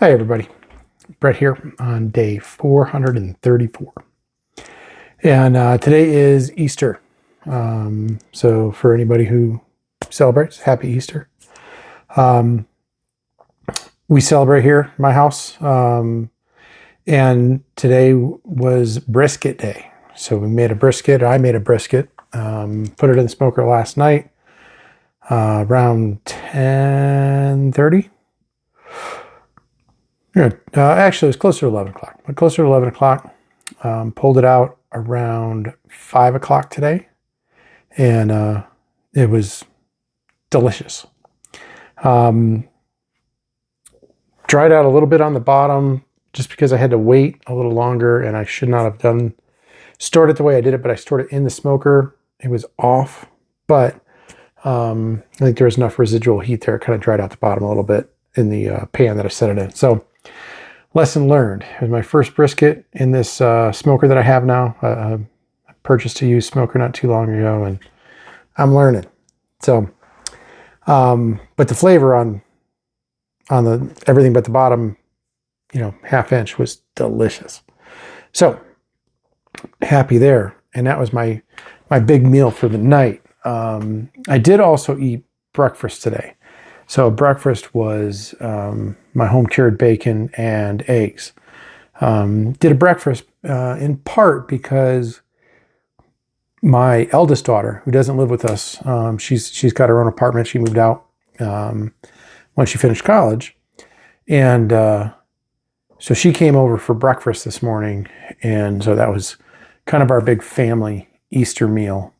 Hi everybody, Brett here on day 434. And today is Easter. So for anybody who celebrates, happy Easter. We celebrate here at my house. And today was brisket day. So we made a brisket, I made a brisket, put it in the smoker last night around 10:30. Yeah, actually, it was closer to 11 o'clock. But closer to 11 o'clock. Pulled it out around 5 o'clock today. And it was delicious. Dried out a little bit on the bottom just because I had to wait a little longer. And I should not have stored it the way I did it. But I stored it in the smoker. It was off. But I think there was enough residual heat there. It kind of dried out the bottom a little bit in the pan that I set it in. So lesson learned. It was my first brisket in this smoker that I have now. I purchased a used smoker not too long ago, and I'm learning. So, but the flavor on the everything but the bottom, half inch was delicious. So happy there, and that was my big meal for the night. I did also eat breakfast today. So breakfast was my home cured bacon and eggs. Did a breakfast in part because my eldest daughter, who doesn't live with us, she's got her own apartment. She moved out when she finished college, and so she came over for breakfast this morning, and so that was kind of our big family Easter meal.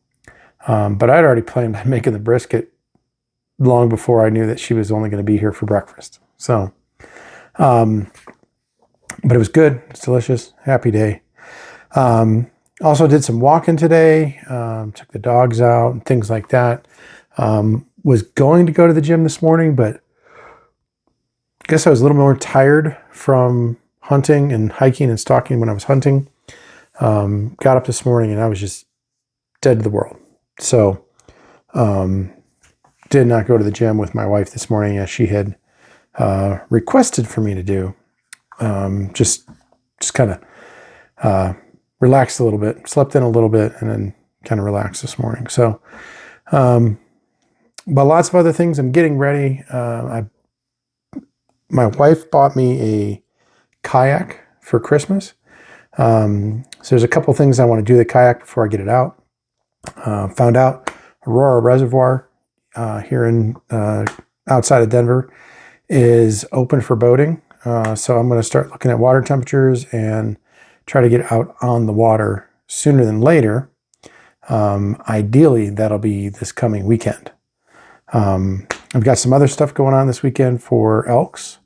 But I'd already planned on making the brisket long before I knew that she was only going to be here for breakfast. So, but it was good. It's delicious. Happy day. Also did some walking today. Took the dogs out and things like that. Was going to go to the gym this morning, but I guess I was a little more tired from hunting and hiking and stalking when I was hunting. Got up this morning and I was just dead to the world. So, did not go to the gym with my wife this morning as she had requested for me to do. Just kind of relaxed a little bit, slept in a little bit, and then kind of relaxed this morning. So, but lots of other things. I'm getting ready. My wife bought me a kayak for Christmas. So there's a couple things I want to do with the kayak before I get it out. Found out Aurora Reservoir here in outside of Denver is open for boating. So I'm going to start looking at water temperatures and try to get out on the water sooner than later. Ideally, that'll be this coming weekend. I've got some other stuff going on this weekend for elks,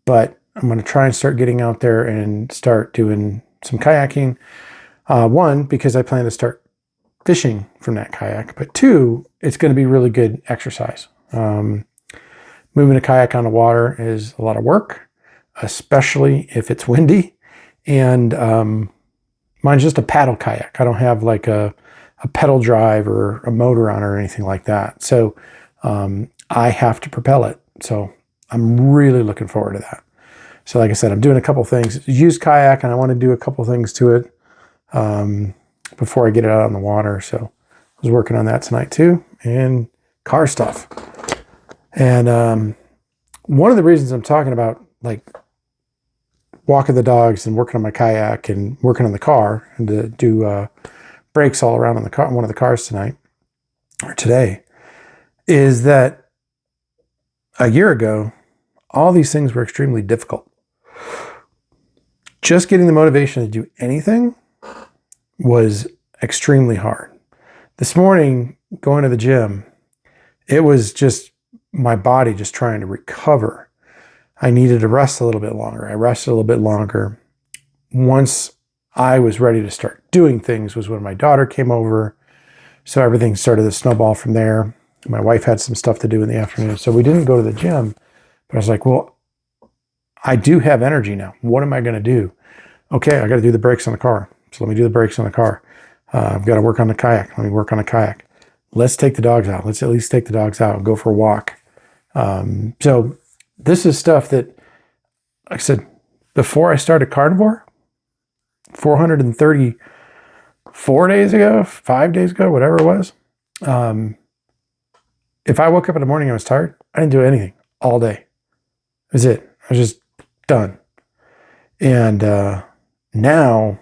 but I'm going to try and start getting out there and start doing some kayaking. One, because I plan to start fishing from that kayak, but two, it's going to be really good exercise. Moving a kayak on the water is a lot of work, especially if it's windy. And mine's just a paddle kayak. I don't have like a pedal drive or a motor on it or anything like that. So I have to propel it. So I'm really looking forward to that. So like I said, I'm doing a couple things. Use kayak, and I want to do a couple things to it before I get it out on the water. So I was working on that tonight too, and car stuff. And one of the reasons I'm talking about like walking the dogs and working on my kayak and working on the car and to do brakes all around on the car, one of the cars tonight or today, is that a year ago, all these things were extremely difficult. Just getting the motivation to do anything was extremely hard. This morning, going to the gym, it was just my body just trying to recover. I needed to rest a little bit longer. I rested a little bit longer. Once I was ready to start doing things was when my daughter came over. So everything started to snowball from there. My wife had some stuff to do in the afternoon. So we didn't go to the gym. But I was like, well, I do have energy now. What am I going to do? Okay, I got to do the brakes on the car. So let me do the brakes on the car. I've got to work on the kayak. Let me work on the kayak. Let's take the dogs out. Let's at least take the dogs out and go for a walk. So this is stuff that like I said, before I started Carnivore, 434 days ago, 5 days ago, whatever it was. If I woke up in the morning and I was tired, I didn't do anything all day. That was it. I was just done. And now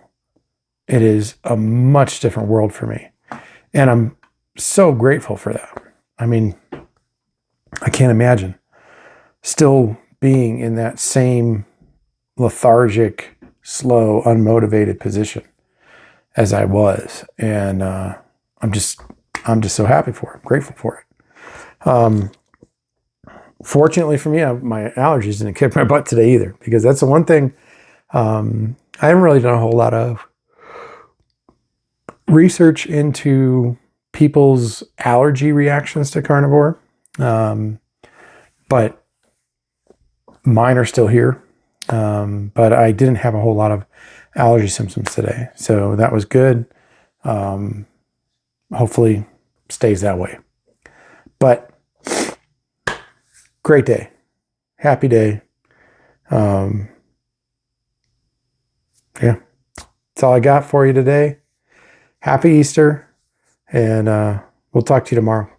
it is a much different world for me. And I'm so grateful for that. I mean, I can't imagine still being in that same lethargic, slow, unmotivated position as I was. And I'm just so happy for it, grateful for it. Fortunately for me, my allergies didn't kick my butt today either, because that's the one thing. I haven't really done a whole lot of research into people's allergy reactions to carnivore. But mine are still here. But I didn't have a whole lot of allergy symptoms today. So that was good. Hopefully stays that way. But great day. Happy day. Yeah. That's all I got for you today. Happy Easter. And we'll talk to you tomorrow.